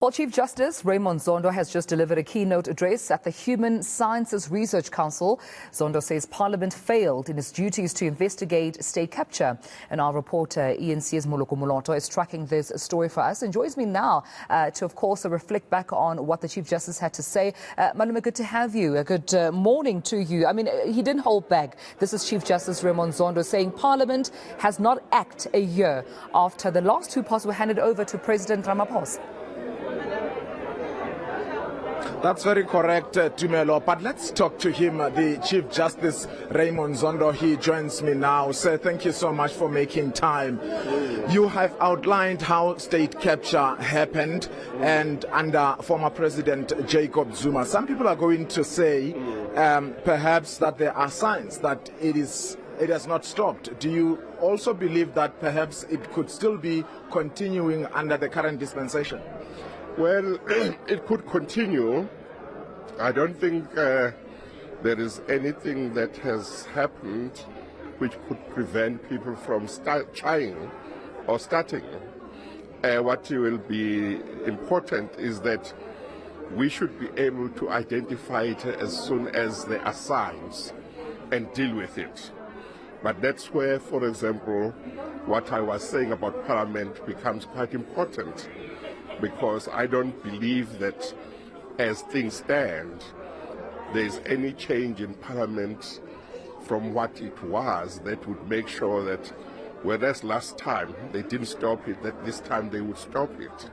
Well, Chief Justice Raymond Zondo has just delivered a keynote address at the Human Sciences Research Council. Zondo says Parliament failed in its duties to investigate state capture. And our reporter, eNCA's Moloko Moloto, is tracking this story for us and joins me now to, of course, reflect back on what the Chief Justice had to say. Malume, good to have you. A good morning to you. I mean, he didn't hold back. This is Chief Justice Raymond Zondo saying Parliament has not acted a year after the last two parts were handed over to President Ramaphosa. That's very correct, Tumelo. But let's talk to him, the Chief Justice Raymond Zondo. He joins me now. Sir, thank you so much for making time. You have outlined how state capture happened and under former President Jacob Zuma. Some people are going to say perhaps that there are signs that it has not stopped. Do you also believe that perhaps it could still be continuing under the current dispensation? Well, it could continue. I don't think there is anything that has happened which could prevent people from trying or starting. What will be important is that we should be able to identify it as soon as there are signs and deal with it. But that's where, for example, what I was saying about Parliament becomes quite important. Because I don't believe that as things stand, there is any change in Parliament from what it was that would make sure that whereas last time they didn't stop it, that this time they would stop it.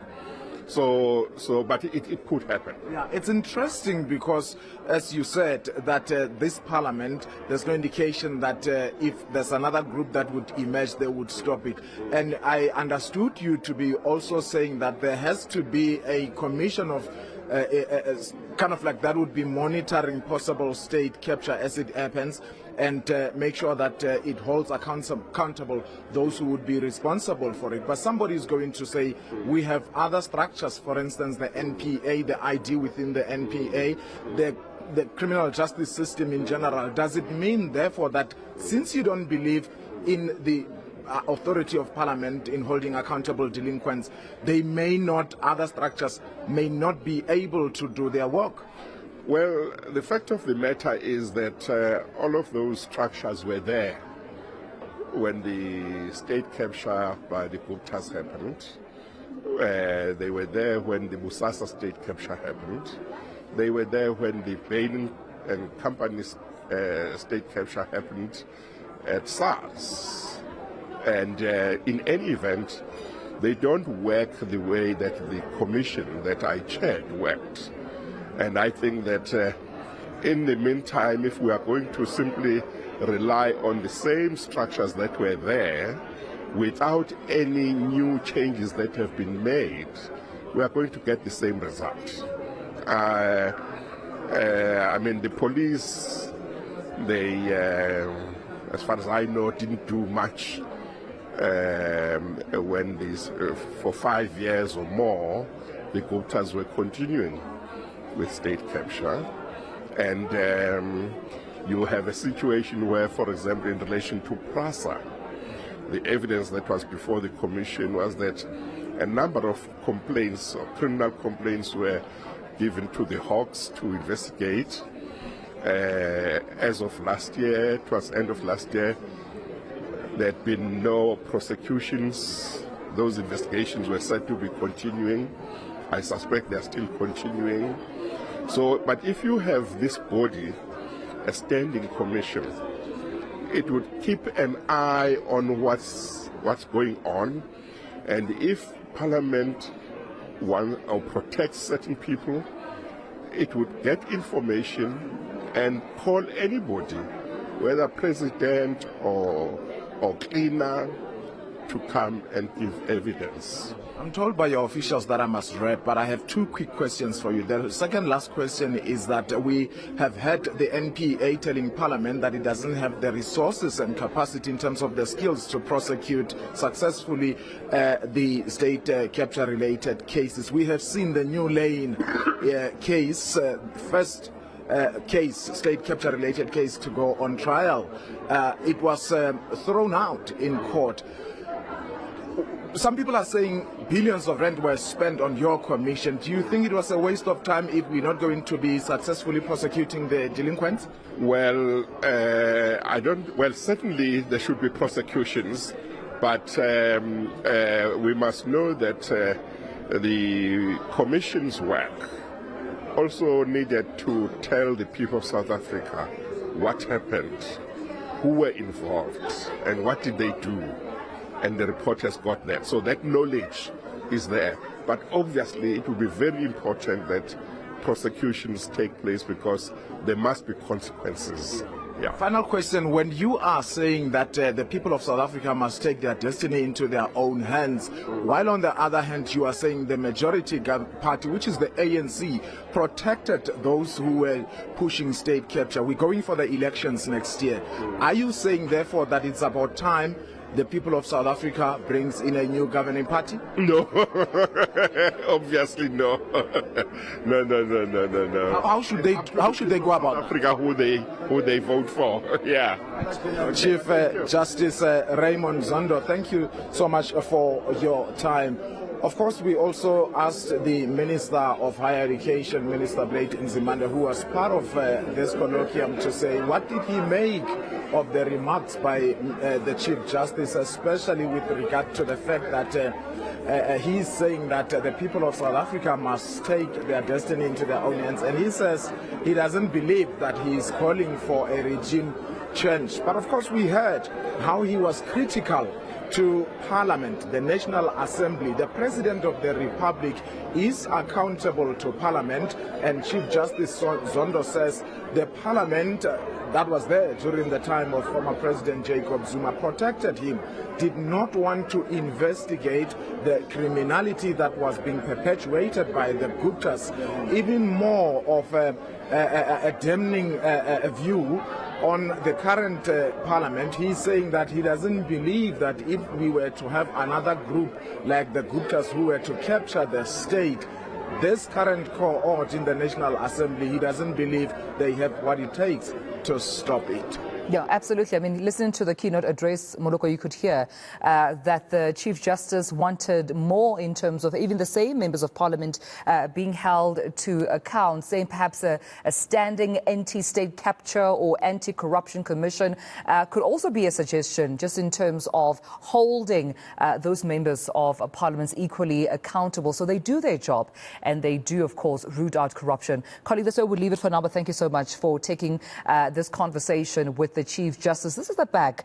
But it could happen. Yeah, it's interesting because, as you said, that this Parliament, there's no indication that if there's another group that would emerge, they would stop it. And I understood you to be also saying that there has to be a commission of kind of like that would be monitoring possible state capture as it happens and make sure that it holds accountable those who would be responsible for it. But somebody is going to say we have other structures, for instance, the NPA, the ID within the NPA, the criminal justice system in general. Does it mean, therefore, that since you don't believe in the authority of Parliament in holding accountable delinquents, other structures may not be able to do their work? Well, the fact of the matter is that all of those structures were there when the state capture by the Guptas happened. They were there when the Musasa state capture happened. They were there when the Bain and Company's state capture happened at SARS. And in any event, they don't work the way that the commission that I chaired worked. And I think that in the meantime, if we are going to simply rely on the same structures that were there without any new changes that have been made, we are going to get the same result. I mean, the police, they, as far as I know, didn't do much when these, for 5 years or more, the Guptas were continuing with state capture. And you have a situation where, for example, in relation to PRASA, the evidence that was before the commission was that a number of complaints, or criminal complaints, were given to the Hawks to investigate. As of last year, towards the end of last year, there had been no prosecutions. Those investigations were said to be continuing. I suspect they are still continuing. So, but if you have this body, a standing commission, it would keep an eye on what's going on, and if Parliament protects certain people, it would get information and call anybody, whether president or cleaner, to come and give evidence. I'm told by your officials that I must wrap, but I have two quick questions for you. The second last question is that we have had the NPA telling Parliament that it doesn't have the resources and capacity in terms of the skills to prosecute successfully the state capture-related cases. We have seen the New Lane case, first case, state capture-related case, to go on trial. It was thrown out in court. Some people are saying billions of rand were spent on your commission. Do you think it was a waste of time if we're not going to be successfully prosecuting the delinquents? Well, I don't. Well, certainly there should be prosecutions, but we must know that the commission's work also needed to tell the people of South Africa what happened, who were involved, and what did they do. And the report has got that. So that knowledge is there. But obviously it will be very important that prosecutions take place because there must be consequences. Yeah. Final question, when you are saying that the people of South Africa must take their destiny into their own hands, while on the other hand you are saying the majority party, which is the ANC, protected those who were pushing state capture. We're going for the elections next year. Are you saying therefore that it's about time the people of South Africa brings in a new governing party? No, obviously no. No. How should they go about Africa? Who they vote for? Yeah. Chief Justice Raymond Zondo, thank you so much for your time. Of course, we also asked the Minister of Higher Education, Minister Blade Nzimande, who was part of this colloquium, to say what did he make of the remarks by the Chief Justice, especially with regard to the fact that he's saying that the people of South Africa must take their destiny into their own hands. And he says he doesn't believe that he's calling for a regime change. But of course, we heard how he was critical to Parliament, the National Assembly. The President of the Republic is accountable to Parliament, and Chief Justice Zondo says the Parliament that was there during the time of former President Jacob Zuma protected him, did not want to investigate the criminality that was being perpetuated by the Guptas. Even more of a damning view on the current parliament. He's saying that he doesn't believe that if we were to have another group like the Guptas who were to capture the state, this current cohort in the National Assembly, he doesn't believe they have what it takes to stop it. Yeah, absolutely. I mean, listening to the keynote address, Moloko, you could hear that the Chief Justice wanted more in terms of even the same members of Parliament being held to account, saying perhaps a standing anti-state capture or anti-corruption commission could also be a suggestion, just in terms of holding those members of Parliament equally accountable. So they do their job and they do, of course, root out corruption. Colleague, that's where we'll leave it for now, but thank you so much for taking this conversation with the Chief Justice. This is the back